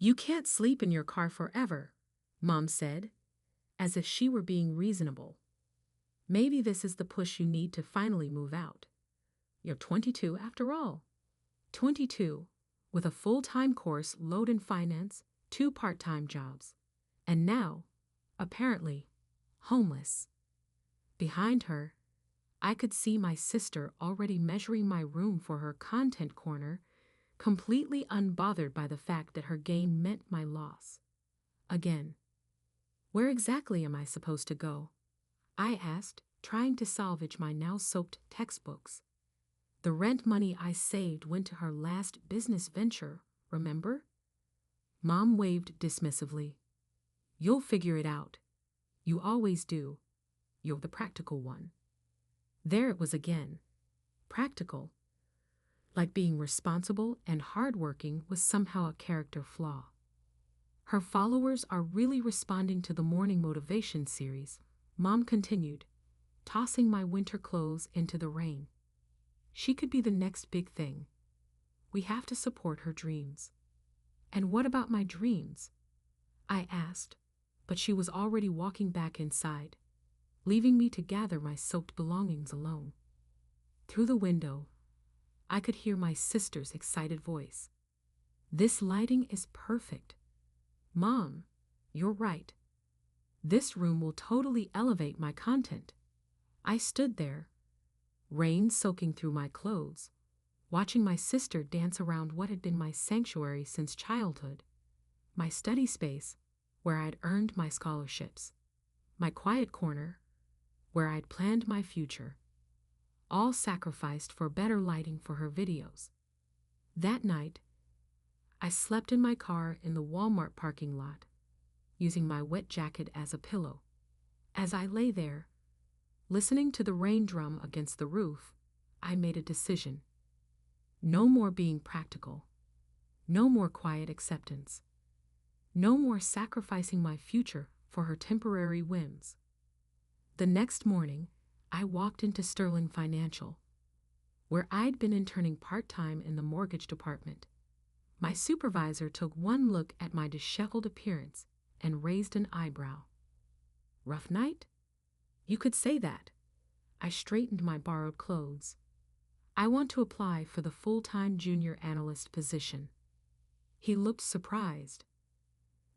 You can't sleep in your car forever, Mom said, as if she were being reasonable. Maybe this is the push you need to finally move out. You're 22 after all. 22, with a full-time course load in finance, 2 part-time jobs. And now, apparently, homeless. Behind her, I could see my sister already measuring my room for her content corner, completely unbothered by the fact that her gain meant my loss. Again. Where exactly am I supposed to go? I asked, trying to salvage my now-soaked textbooks. The rent money I saved went to her last business venture, remember? Mom waved dismissively. You'll figure it out. You always do. You're the practical one. There it was again. Practical. Like being responsible and hardworking was somehow a character flaw. Her followers are really responding to the morning motivation series, Mom continued, tossing my winter clothes into the rain. She could be the next big thing. We have to support her dreams. And what about my dreams? I asked, but she was already walking back inside, leaving me to gather my soaked belongings alone. Through the window, I could hear my sister's excited voice. This lighting is perfect. Mom, you're right. This room will totally elevate my content. I stood there, rain soaking through my clothes, watching my sister dance around what had been my sanctuary since childhood, my study space, where I'd earned my scholarships, my quiet corner, where I'd planned my future, all sacrificed for better lighting for her videos. That night, I slept in my car in the Walmart parking lot, using my wet jacket as a pillow. As I lay there, listening to the rain drum against the roof, I made a decision. No more being practical. No more quiet acceptance. No more sacrificing my future for her temporary whims. The next morning, I walked into Sterling Financial, where I'd been interning part-time in the mortgage department. My supervisor took one look at my disheveled appearance and raised an eyebrow. Rough night? You could say that. I straightened my borrowed clothes. I want to apply for the full-time junior analyst position. He looked surprised.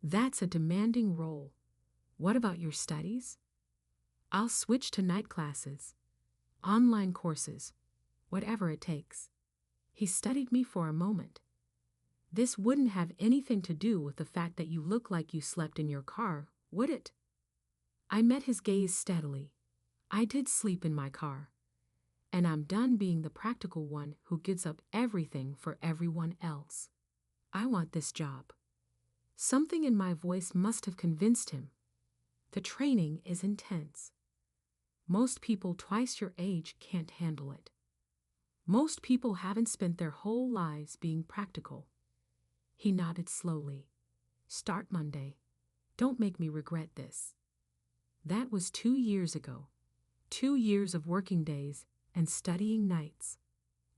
That's a demanding role. What about your studies? I'll switch to night classes, online courses, whatever it takes. He studied me for a moment. This wouldn't have anything to do with the fact that you look like you slept in your car, would it? I met his gaze steadily. I did sleep in my car. And I'm done being the practical one who gives up everything for everyone else. I want this job. Something in my voice must have convinced him. The training is intense. Most people twice your age can't handle it. Most people haven't spent their whole lives being practical. He nodded slowly. Start Monday. Don't make me regret this. That was 2 years ago. 2 years of working days and studying nights.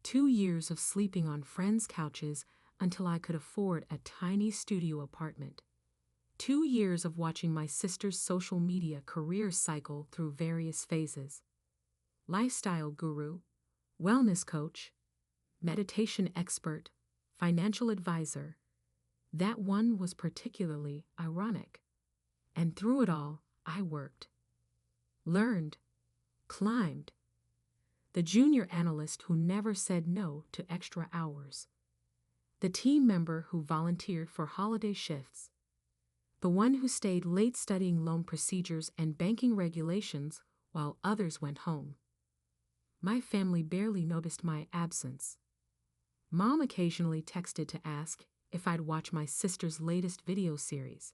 2 years of sleeping on friends' couches until I could afford a tiny studio apartment. 2 years of watching my sister's social media career cycle through various phases. Lifestyle guru, wellness coach, meditation expert, financial advisor. That one was particularly ironic. And through it all, I worked. Learned. Climbed. The junior analyst who never said no to extra hours. The team member who volunteered for holiday shifts. The one who stayed late studying loan procedures and banking regulations while others went home. My family barely noticed my absence. Mom occasionally texted to ask if I'd watch my sister's latest video series.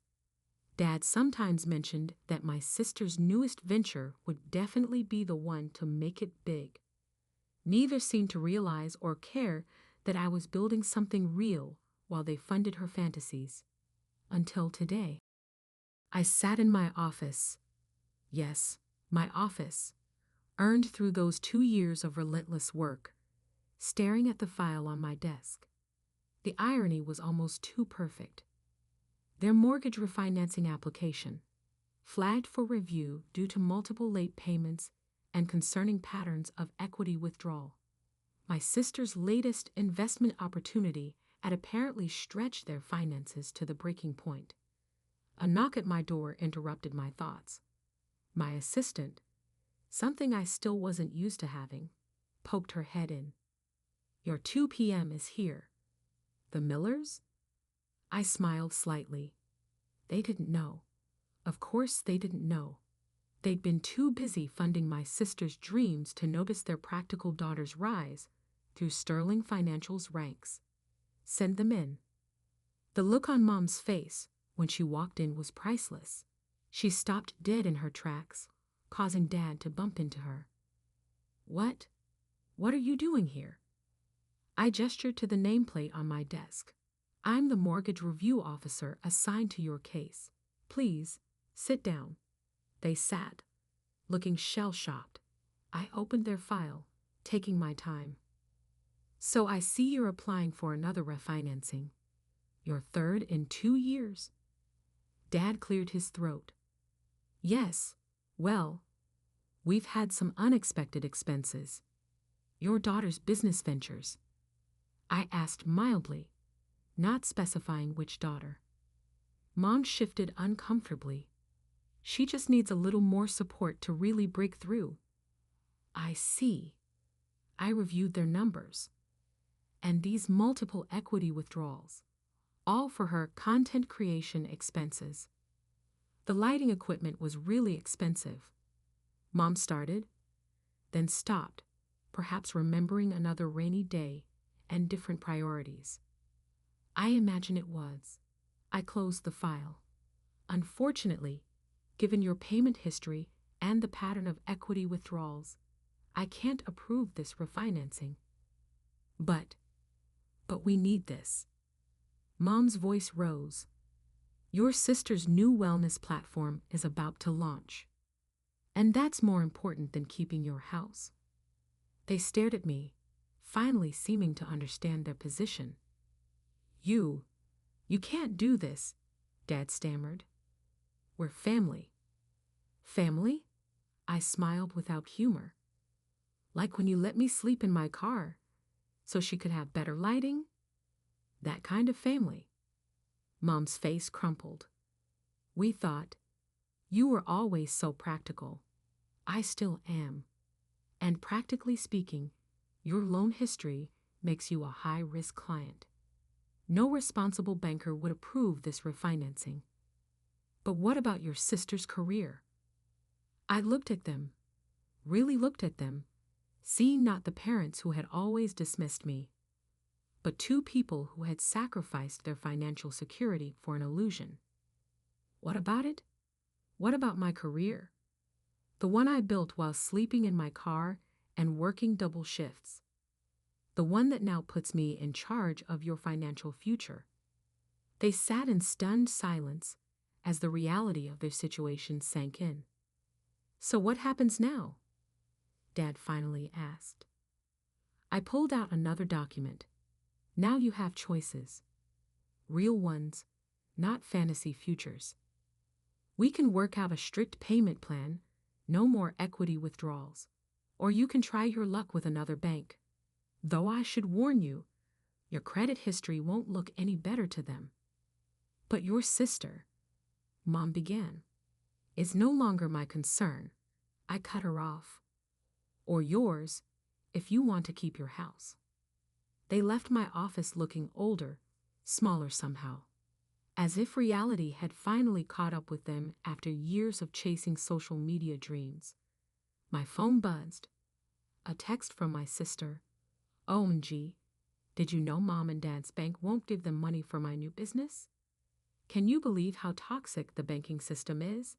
Dad sometimes mentioned that my sister's newest venture would definitely be the one to make it big. Neither seemed to realize or care that I was building something real while they funded her fantasies. Until today. I sat in my office. Yes, my office. Earned through those 2 years of relentless work, staring at the file on my desk. The irony was almost too perfect. Their mortgage refinancing application, flagged for review due to multiple late payments and concerning patterns of equity withdrawal. My sister's latest investment opportunity had apparently stretched their finances to the breaking point. A knock at my door interrupted my thoughts. My assistant, something I still wasn't used to having, poked her head in. "Your 2 p.m. is here." The Millers? I smiled slightly. They didn't know. Of course they didn't know. They'd been too busy funding my sister's dreams to notice their practical daughter's rise through Sterling Financial's ranks. "Send them in." The look on Mom's face when she walked in was priceless. She stopped dead in her tracks, causing Dad to bump into her. What are you doing here?" I gestured to the nameplate on my desk. "I'm the mortgage review officer assigned to your case. Please, sit down." They sat, looking shell-shocked. I opened their file, taking my time. "So I see you're applying for another refinancing. Your third in 2 years." Dad cleared his throat. "Yes, well, we've had some unexpected expenses." "Your daughter's business ventures?" I asked mildly, not specifying which daughter. Mom shifted uncomfortably. "She just needs a little more support to really break through." "I see." I reviewed their numbers. And these multiple equity withdrawals, all for her content creation expenses. The lighting equipment was really expensive. Mom started, then stopped, perhaps remembering another rainy day and different priorities. I imagine it was. I closed the file. "Unfortunately, given your payment history and the pattern of equity withdrawals, I can't approve this refinancing." But we need this." Mom's voice rose. "Your sister's new wellness platform is about to launch. And that's more important than keeping your house." They stared at me, finally seeming to understand their position. You can't do this," Dad stammered. "We're family." "Family?" I smiled without humor. "Like when you let me sleep in my car so she could have better lighting? That kind of family." Mom's face crumpled. "We thought you were always so practical." "I still am. And practically speaking, your loan history makes you a high-risk client. No responsible banker would approve this refinancing." "But what about your sister's career?" I looked at them, really looked at them, seeing not the parents who had always dismissed me, but 2 people who had sacrificed their financial security for an illusion. "What about it? What about my career? The one I built while sleeping in my car and working double shifts. The one that now puts me in charge of your financial future." They sat in stunned silence as the reality of their situation sank in. "So what happens now?" Dad finally asked. I pulled out another document. "Now you have choices. Real ones, not fantasy futures. We can work out a strict payment plan, no more equity withdrawals. Or you can try your luck with another bank. Though I should warn you, your credit history won't look any better to them." "But your sister," Mom began, "is no longer my concern." I cut her off. "Or yours, if you want to keep your house." They left my office looking older, smaller somehow, as if reality had finally caught up with them after years of chasing social media dreams. My phone buzzed. A text from my sister. "OMG, did you know Mom and Dad's bank won't give them money for my new business? Can you believe how toxic the banking system is?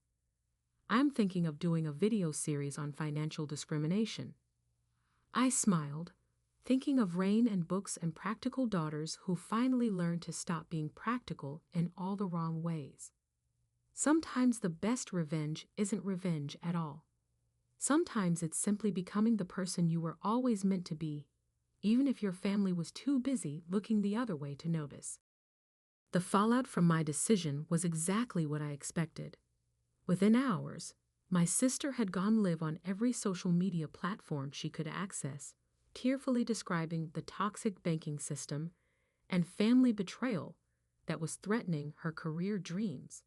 I'm thinking of doing a video series on financial discrimination." I smiled, thinking of Rain and books and practical daughters who finally learned to stop being practical in all the wrong ways. Sometimes the best revenge isn't revenge at all. Sometimes it's simply becoming the person you were always meant to be, even if your family was too busy looking the other way to notice. The fallout from my decision was exactly what I expected. Within hours, my sister had gone live on every social media platform she could access, tearfully describing the toxic banking system and family betrayal that was threatening her career dreams.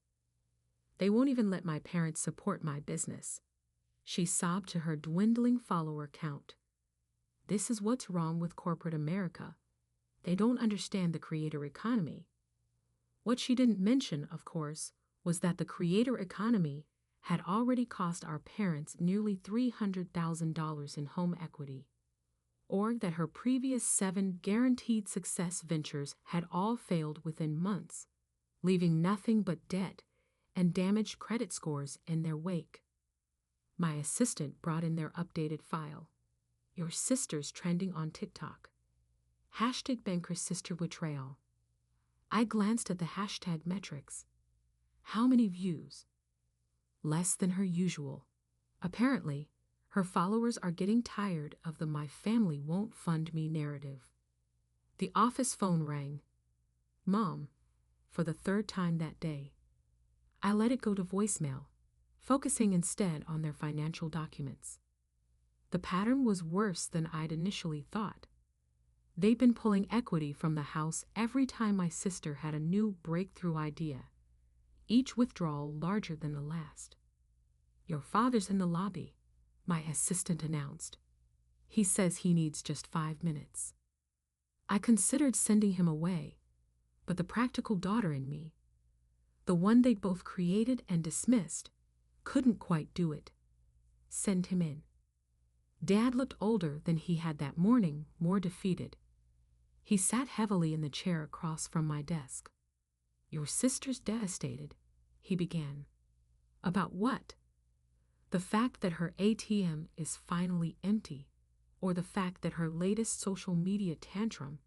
They won't even let my parents support my business. She sobbed to her dwindling follower count. This is what's wrong with corporate America. They don't understand the creator economy. What she didn't mention, of course, was that the creator economy had already cost our parents nearly $300,000 in home equity, or that her previous 7 guaranteed success ventures had all failed within months, leaving nothing but debt and damaged credit scores in their wake. My assistant brought in their updated file. Your sister's trending on TikTok. Hashtag banker sister betrayal. I glanced at the hashtag metrics. How many views? Less than her usual. Apparently, her followers are getting tired of the "my family won't fund me" narrative. The office phone rang. Mom, for the 3rd time that day. I let it go to voicemail, focusing instead on their financial documents. The pattern was worse than I'd initially thought. They'd been pulling equity from the house every time my sister had a new breakthrough idea, each withdrawal larger than the last. Your father's in the lobby, my assistant announced. He says he needs just 5 minutes. I considered sending him away, but the practical daughter in me, the one they'd both created and dismissed, couldn't quite do it. Send him in. Dad looked older than he had that morning, more defeated. He sat heavily in the chair across from my desk. Your sister's devastated, he began. About what? The fact that her ATM is finally empty, or the fact that her latest social media tantrum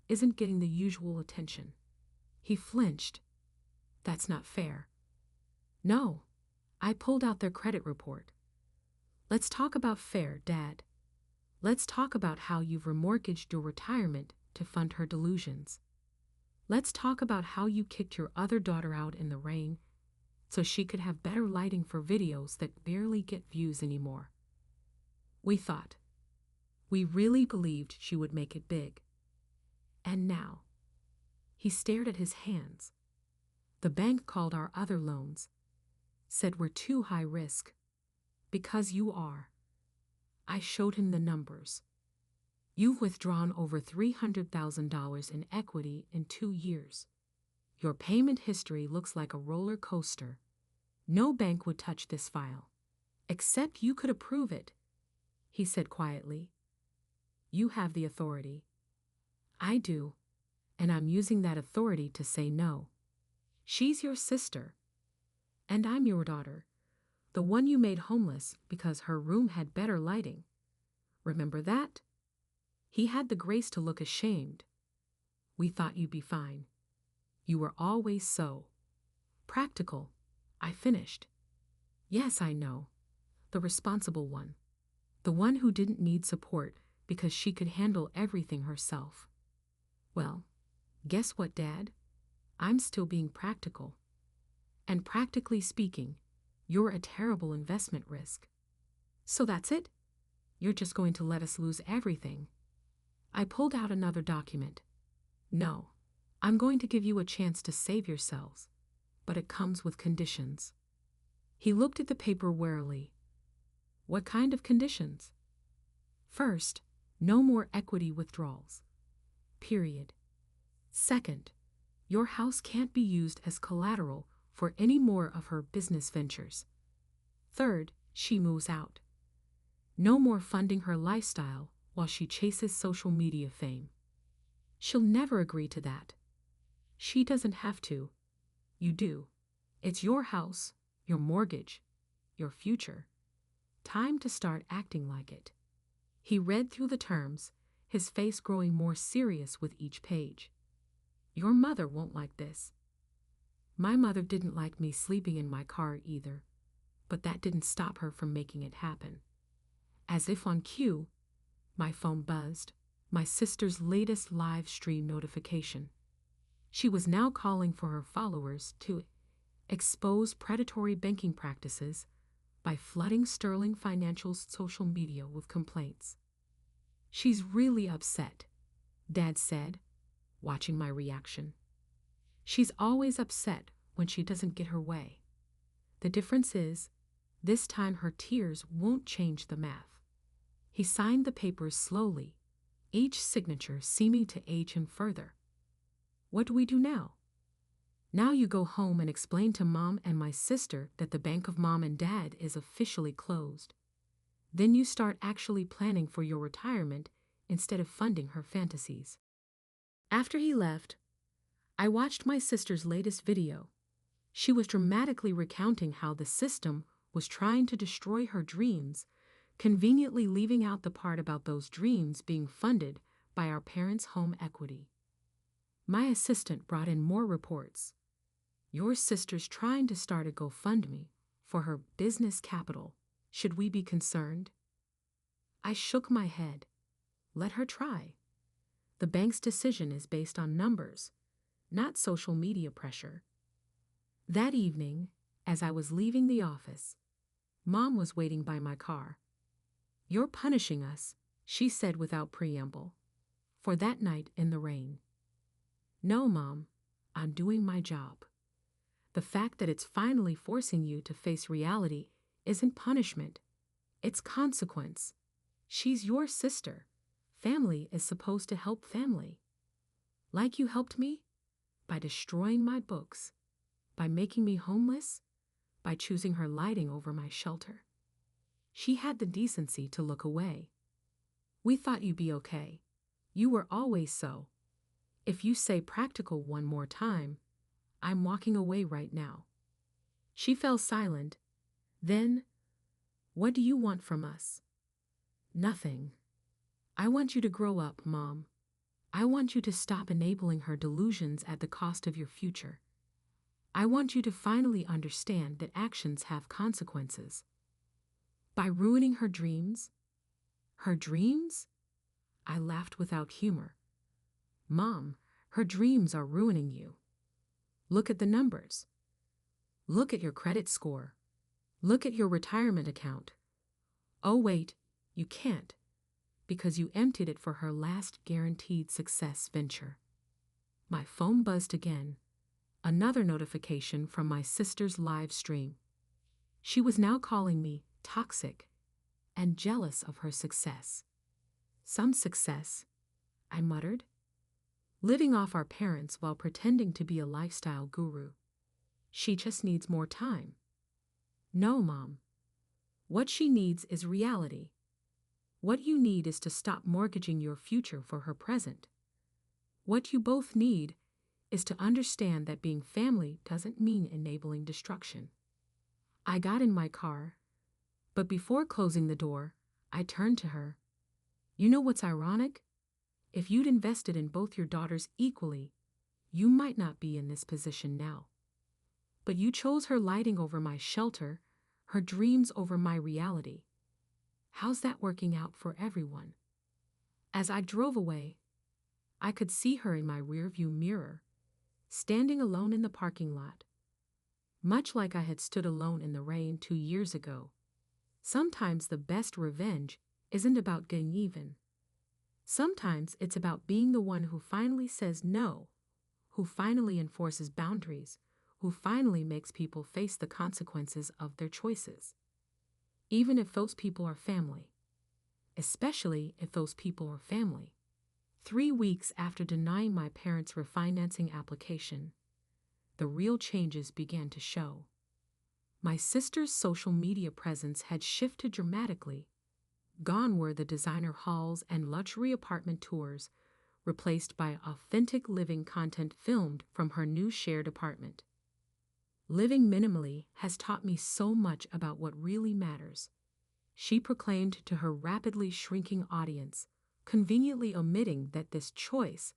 isn't getting the usual attention. He flinched. That's not fair. No, I pulled out their credit report. Let's talk about fair, Dad. Let's talk about how you've remortgaged your retirement to fund her delusions. Let's talk about how you kicked your other daughter out in the rain so she could have better lighting for videos that barely get views anymore. We thought. We really believed she would make it big. And now. He stared at his hands. The bank called our other loans, said we're too high risk. Because you are. I showed him the numbers. You've withdrawn over $300,000 in equity in 2 years. Your payment history looks like a roller coaster. No bank would touch this file. Except you could approve it, he said quietly. You have the authority. I do, and I'm using that authority to say no. She's your sister, and I'm your daughter, the one you made homeless because her room had better lighting. Remember that? He had the grace to look ashamed. We thought you'd be fine. You were always so practical. I finished. Yes, I know. The responsible one. The one who didn't need support because she could handle everything herself. Well, guess what, Dad? I'm still being practical. And practically speaking, you're a terrible investment risk. So that's it? You're just going to let us lose everything? I pulled out another document. No, I'm going to give you a chance to save yourselves, but it comes with conditions. He looked at the paper warily. What kind of conditions? First, no more equity withdrawals. Period. Second, your house can't be used as collateral for any more of her business ventures. Third, she moves out. No more funding her lifestyle while she chases social media fame. She'll never agree to that. She doesn't have to. You do. It's your house, your mortgage, your future. Time to start acting like it. He read through the terms, his face growing more serious with each page. Your mother won't like this. My mother didn't like me sleeping in my car either, but that didn't stop her from making it happen. As if on cue, my phone buzzed, my sister's latest live stream notification. She was now calling for her followers to expose predatory banking practices by flooding Sterling Financial's social media with complaints. "She's really upset," Dad said, watching my reaction. "She's always upset when she doesn't get her way. The difference is, this time her tears won't change the math." He signed the papers slowly, each signature seeming to age him further. "What do we do now?" "Now you go home and explain to Mom and my sister that the bank of Mom and Dad is officially closed. Then you start actually planning for your retirement instead of funding her fantasies." After he left, I watched my sister's latest video. She was dramatically recounting how the system was trying to destroy her dreams, conveniently leaving out the part about those dreams being funded by our parents' home equity. My assistant brought in more reports. "Your sister's trying to start a GoFundMe for her business capital. Should we be concerned?" I shook my head. Let her try. The bank's decision is based on numbers, not social media pressure. That evening, as I was leaving the office, Mom was waiting by my car. "You're punishing us," she said without preamble, "for that night in the rain." "No, Mom, I'm doing my job. The fact that it's finally forcing you to face reality isn't punishment, it's consequence. She's your sister. Family is supposed to help family. Like you helped me? By destroying my books, by making me homeless, by choosing her lighting over my shelter." She had the decency to look away. "We thought you'd be okay. You were always so. If you say practical one more time, I'm walking away right now." She fell silent. Then, "What do you want from us?" "Nothing. I want you to grow up, Mom. I want you to stop enabling her delusions at the cost of your future. I want you to finally understand that actions have consequences." "By ruining her dreams?" "Her dreams?" I laughed without humor. "Mom, her dreams are ruining you. Look at the numbers. Look at your credit score. Look at your retirement account. Oh wait, you can't, because you emptied it for her last guaranteed success venture." My phone buzzed again. Another notification from my sister's live stream. She was now calling me toxic and jealous of her success. "Some success," I muttered. "Living off our parents while pretending to be a lifestyle guru. She just needs more time." "No, Mom. What she needs is reality. What you need is to stop mortgaging your future for her present. What you both need is to understand that being family doesn't mean enabling destruction." I got in my car, but before closing the door, I turned to her. "You know what's ironic? If you'd invested in both your daughters equally, you might not be in this position now. But you chose her lighting over my shelter, her dreams over my reality. How's that working out for everyone?" As I drove away, I could see her in my rearview mirror, standing alone in the parking lot. Much like I had stood alone in the rain 2 years ago, sometimes the best revenge isn't about getting even. Sometimes it's about being the one who finally says no, who finally enforces boundaries, who finally makes people face the consequences of their choices. Even if those people are family. Especially if those people are family. 3 weeks after denying my parents' refinancing application, the real changes began to show. My sister's social media presence had shifted dramatically. Gone were the designer halls and luxury apartment tours, replaced by authentic living content filmed from her new shared apartment. Living minimally has taught me so much about what really matters, she proclaimed to her rapidly shrinking audience, conveniently omitting that this choice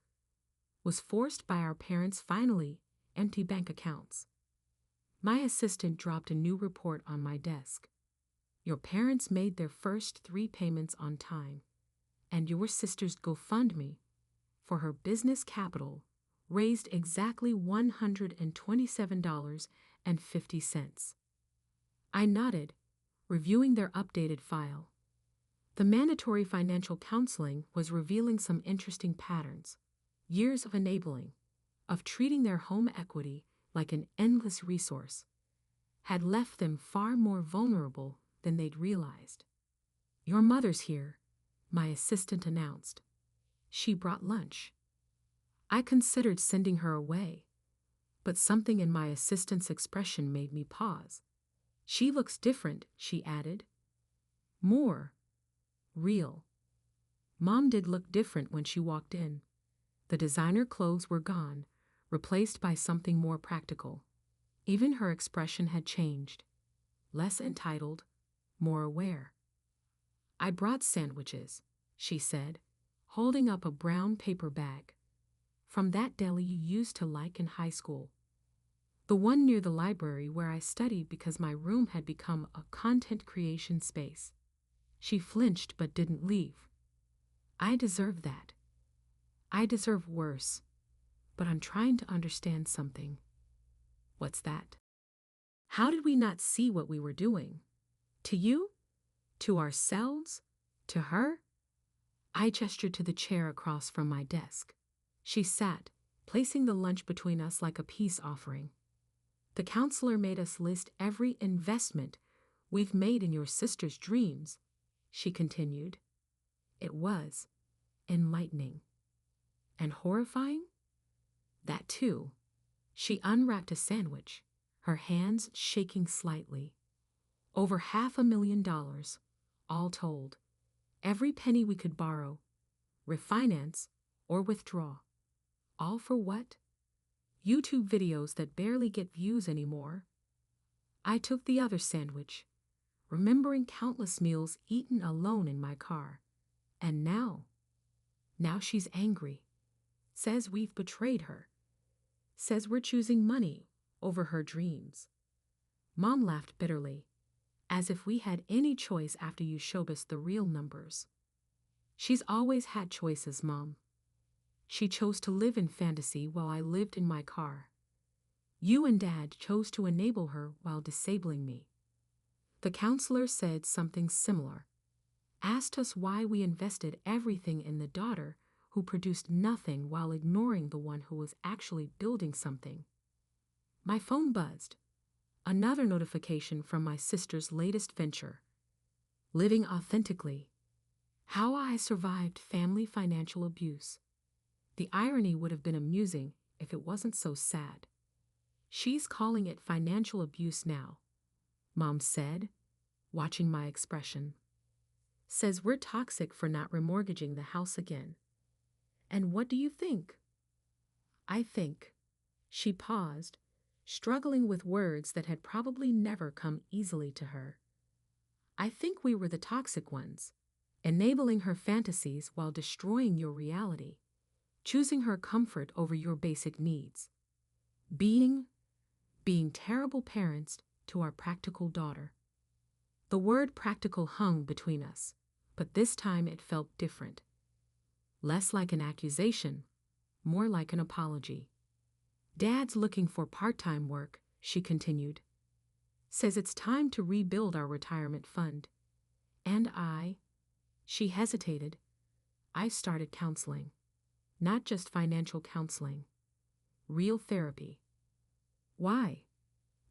was forced by our parents' finally empty bank accounts. My assistant dropped a new report on my desk. Your parents made their first 3 payments on time, and your sister's GoFundMe for her business capital raised exactly $127.50. I nodded, reviewing their updated file. The mandatory financial counseling was revealing some interesting patterns. Years of enabling, of treating their home equity like an endless resource, had left them far more vulnerable than they'd realized. "Your mother's here," my assistant announced. She brought lunch. I considered sending her away, but something in my assistant's expression made me pause. "She looks different," she added. "More real." Mom did look different when she walked in. The designer clothes were gone, replaced by something more practical. Even her expression had changed. Less entitled, more aware. "I brought sandwiches," she said, holding up a brown paper bag. "From that deli you used to like in high school. The one near the library where I studied because my room had become a content creation space." She flinched but didn't leave. "I deserve that. I deserve worse. But I'm trying to understand something." "What's that?" "How did we not see what we were doing? To you? To ourselves? To her?" I gestured to the chair across from my desk. She sat, placing the lunch between us like a peace offering. "The counselor made us list every investment we've made in your sister's dreams," she continued. It was enlightening. And horrifying? That too. She unwrapped a sandwich, her hands shaking slightly. "Over $500,000, all told. Every penny we could borrow, refinance, or withdraw. All for what? YouTube videos that barely get views anymore." I took the other sandwich, remembering countless meals eaten alone in my car. And now she's angry. Says we've betrayed her. Says we're choosing money over her dreams. Mom laughed bitterly, as if we had any choice after you showed us the real numbers. "She's always had choices, Mom. She chose to live in fantasy while I lived in my car. You and Dad chose to enable her while disabling me." The counselor said something similar. Asked us why we invested everything in the daughter who produced nothing while ignoring the one who was actually building something. My phone buzzed. Another notification from my sister's latest venture. Living authentically. How I survived family financial abuse. The irony would have been amusing if it wasn't so sad. "She's calling it financial abuse now," Mom said, watching my expression. "Says we're toxic for not remortgaging the house again. And what do you think?" I think. She paused, struggling with words that had probably never come easily to her. "I think we were the toxic ones, enabling her fantasies while destroying your reality, choosing her comfort over your basic needs. Being terrible parents to our practical daughter." The word practical hung between us, but this time it felt different. Less like an accusation, more like an apology. "Dad's looking for part-time work," she continued. "Says it's time to rebuild our retirement fund. And she hesitated. "I started counseling. Not just financial counseling. Real therapy." "Why?"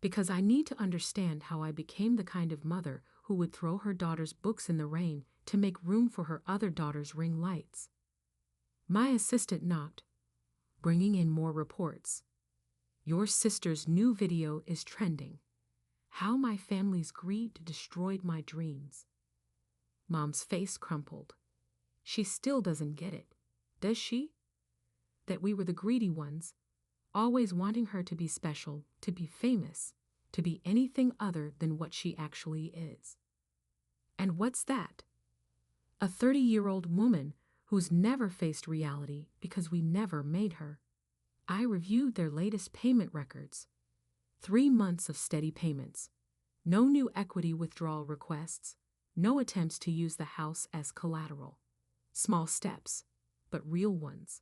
"Because I need to understand how I became the kind of mother who would throw her daughter's books in the rain to make room for her other daughter's ring lights." My assistant knocked, bringing in more reports. "Your sister's new video is trending. How my family's greed destroyed my dreams." Mom's face crumpled. She still doesn't get it, does she? That we were the greedy ones, always wanting her to be special, to be famous, to be anything other than what she actually is. And what's that? A 30-year-old woman who's never faced reality because we never made her. I reviewed their latest payment records. 3 months of steady payments. No new equity withdrawal requests. No attempts to use the house as collateral. Small steps, but real ones.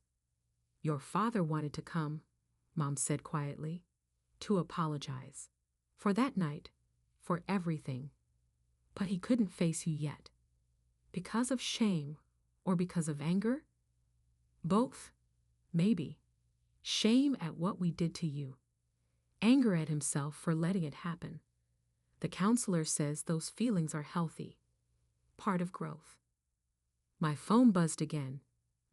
Your father wanted to come, Mom said quietly, to apologize. For that night, for everything. But he couldn't face you yet. Because of shame or because of anger? Both, maybe. Shame at what we did to you. Anger at himself for letting it happen. The counselor says those feelings are healthy, part of growth. My phone buzzed again,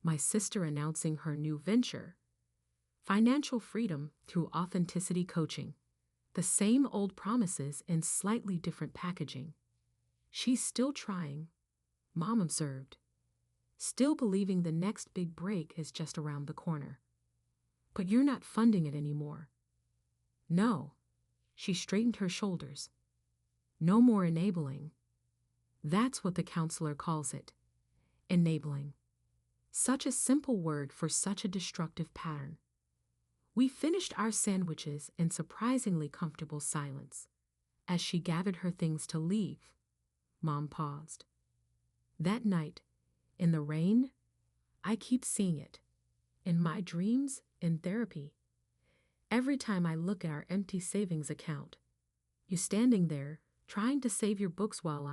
my sister announcing her new venture. Financial freedom through authenticity coaching. The same old promises in slightly different packaging. She's still trying, Mom observed. Still believing the next big break is just around the corner. But you're not funding it anymore. No. She straightened her shoulders. No more enabling. That's what the counselor calls it. Enabling. Such a simple word for such a destructive pattern. We finished our sandwiches in surprisingly comfortable silence. As she gathered her things to leave, Mom paused. That night, in the rain, I keep seeing it. In my dreams, in therapy. Every time I look at our empty savings account, you standing there, trying to save your books while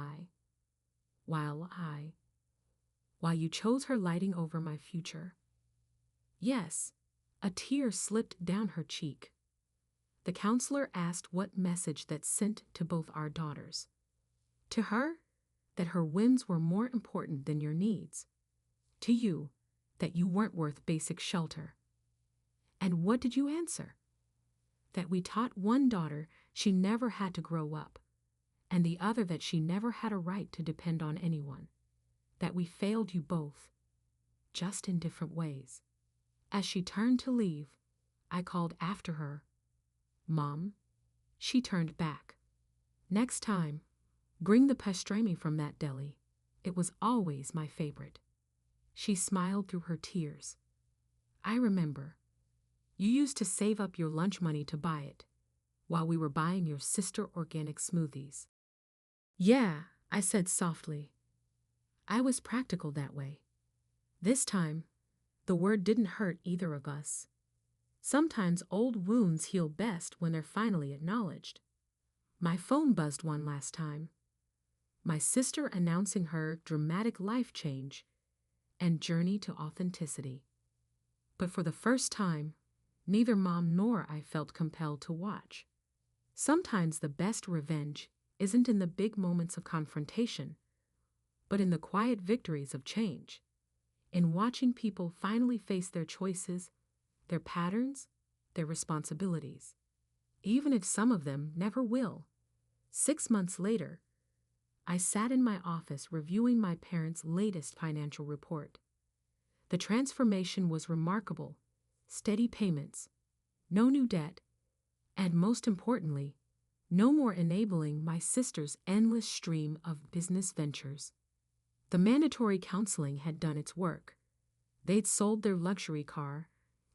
you chose her lighting over my future. Yes, a tear slipped down her cheek. The counselor asked what message that sent to both our daughters. To her, that her whims were more important than your needs. To you, that you weren't worth basic shelter. And what did you answer? That we taught one daughter she never had to grow up, and the other that she never had a right to depend on anyone. That we failed you both, just in different ways. As she turned to leave, I called after her, Mom. She turned back. Next time, bring the pastrami from that deli. It was always my favorite. She smiled through her tears. I remember. You used to save up your lunch money to buy it, while we were buying your sister organic smoothies. Yeah, I said softly. I was practical that way. This time, the word didn't hurt either of us. Sometimes old wounds heal best when they're finally acknowledged. My phone buzzed one last time. My sister announcing her dramatic life change and journey to authenticity. But for the first time, neither Mom nor I felt compelled to watch. Sometimes the best revenge isn't in the big moments of confrontation, but in the quiet victories of change, in watching people finally face their choices, their patterns, their responsibilities, even if some of them never will. 6 months later, I sat in my office reviewing my parents' latest financial report. The transformation was remarkable. Steady payments, no new debt, and most importantly, no more enabling my sister's endless stream of business ventures. The mandatory counseling had done its work. They'd sold their luxury car,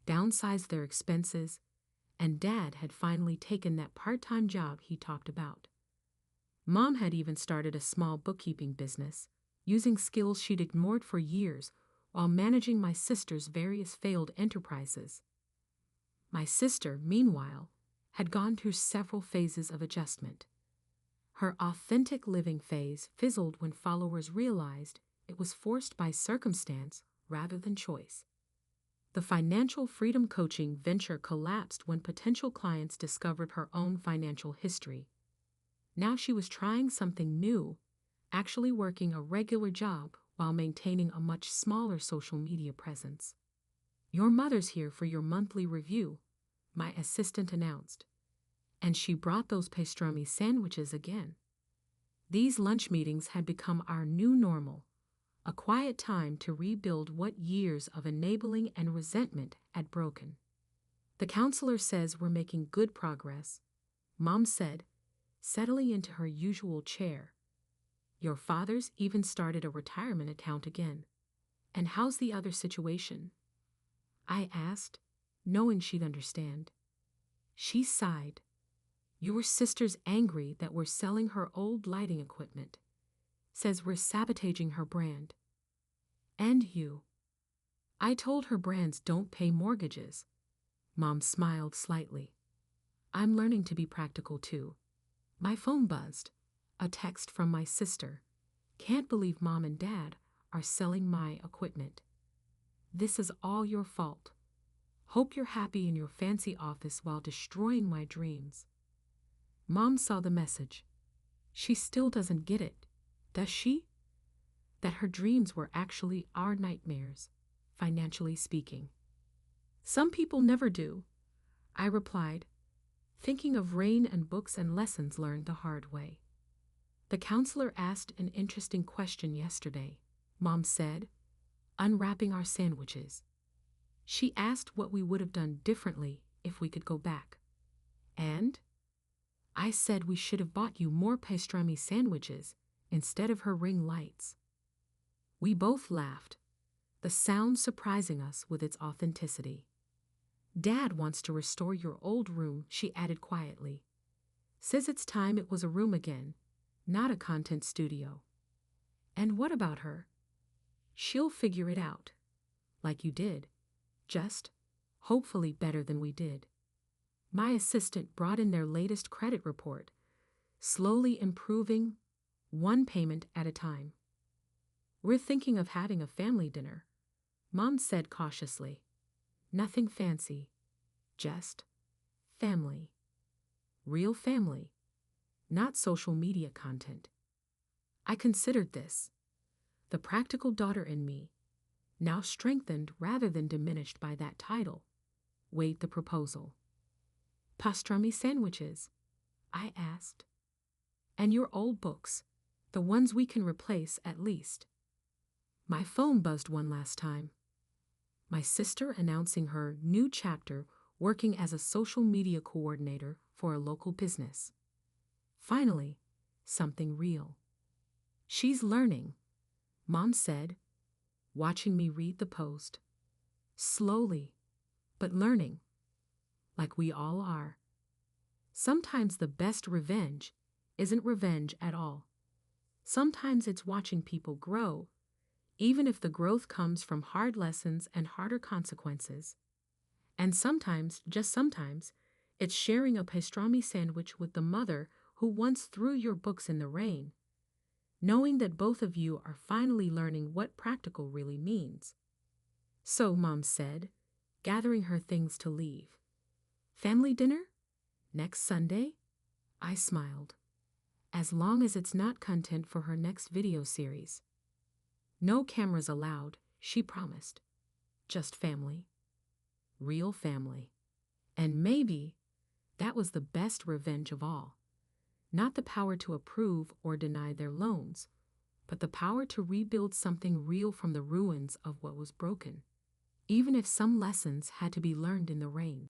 downsized their expenses, and Dad had finally taken that part-time job he talked about. Mom had even started a small bookkeeping business, using skills she'd ignored for years while managing my sister's various failed enterprises. My sister, meanwhile, had gone through several phases of adjustment. Her authentic living phase fizzled when followers realized it was forced by circumstance rather than choice. The financial freedom coaching venture collapsed when potential clients discovered her own financial history. Now she was trying something new, actually working a regular job while maintaining a much smaller social media presence. Your mother's here for your monthly review, my assistant announced. And she brought those pastrami sandwiches again. These lunch meetings had become our new normal, a quiet time to rebuild what years of enabling and resentment had broken. The counselor says we're making good progress, Mom said, settling into her usual chair. Your father's even started a retirement account again. And how's the other situation? I asked, knowing she'd understand. She sighed. Your sister's angry that we're selling her old lighting equipment. Says we're sabotaging her brand. And you. I told her brands don't pay mortgages. Mom smiled slightly. I'm learning to be practical too. My phone buzzed. A text from my sister. Can't believe Mom and Dad are selling my equipment. This is all your fault. Hope you're happy in your fancy office while destroying my dreams. Mom saw the message. She still doesn't get it, does she? That her dreams were actually our nightmares, financially speaking. Some people never do, I replied, thinking of rain and books and lessons learned the hard way. The counselor asked an interesting question yesterday, Mom said, unwrapping our sandwiches. She asked what we would have done differently if we could go back. And I said we should have bought you more pastrami sandwiches instead of her ring lights. We both laughed, the sound surprising us with its authenticity. Dad wants to restore your old room, she added quietly. Says it's time it was a room again, not a content studio. And what about her? She'll figure it out, like you did, just, hopefully better than we did. My assistant brought in their latest credit report, slowly improving, one payment at a time. We're thinking of having a family dinner, Mom said cautiously. Nothing fancy, just family. Real family, not social media content. I considered this. The practical daughter in me, now strengthened rather than diminished by that title, weighed the proposal. Pastrami sandwiches, I asked. And your old books, the ones we can replace at least. My phone buzzed one last time. My sister announcing her new chapter working as a social media coordinator for a local business. Finally, something real. She's learning, Mom said, watching me read the post. Slowly, but learning, like we all are. Sometimes the best revenge isn't revenge at all. Sometimes it's watching people grow, even if the growth comes from hard lessons and harder consequences. And sometimes, just sometimes, it's sharing a pastrami sandwich with the mother who once threw your books in the rain, knowing that both of you are finally learning what practical really means. So, Mom said, gathering her things to leave. Family dinner? Next Sunday? I smiled. As long as it's not content for her next video series. No cameras allowed, she promised. Just family. Real family. And maybe that was the best revenge of all. Not the power to approve or deny their loans, but the power to rebuild something real from the ruins of what was broken, even if some lessons had to be learned in the rain.